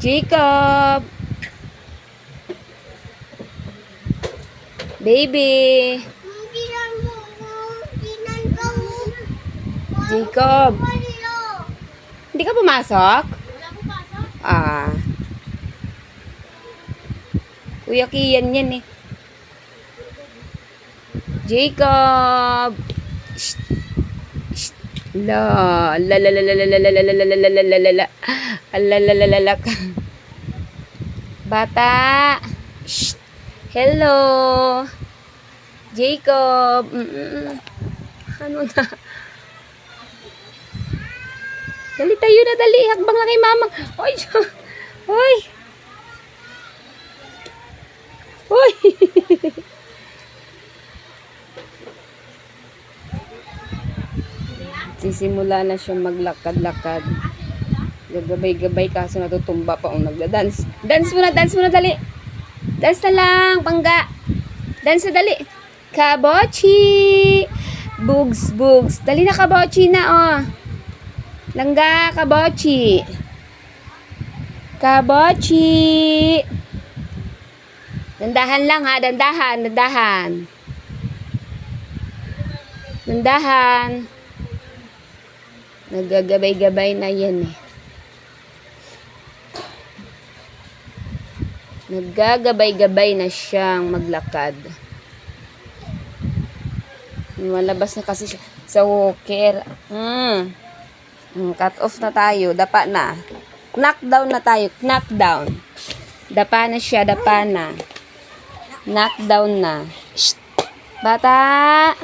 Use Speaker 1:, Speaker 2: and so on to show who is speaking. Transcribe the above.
Speaker 1: Jacob. Baby. Jacob. Hindi ka pumasok? Ah. Kuya Kian yan eh. Jacob. Shh. Shh. La la la la la la la la la la la la la la la la la la la. Bata. Shh. Hello. Jacob. Ano na? Dali tayo na, dali. Hakbang lang kay mama. Oy. Oy. Oy. Sisimula na siya maglakad-lakad. Gagabay-gabay kaso natutumba pa ang nagda-dance. Dance muna, dali. Dance na lang, pangga. Dance na dali. Kabochi. Bugs, bugs. Dali na kabochi na, oh. Langga, kabochi. Kabochi. Dandahan lang ha, dandahan. Dandahan. Nagagabay-gabay na yan eh. Naggagabay-gabay na siyang maglakad. Malabas na kasi siya sa walker. Cut off na tayo. Dapa na. Knockdown na tayo. Knockdown. Dapa na siya. Dapa na. Knockdown na. Shh. Bata.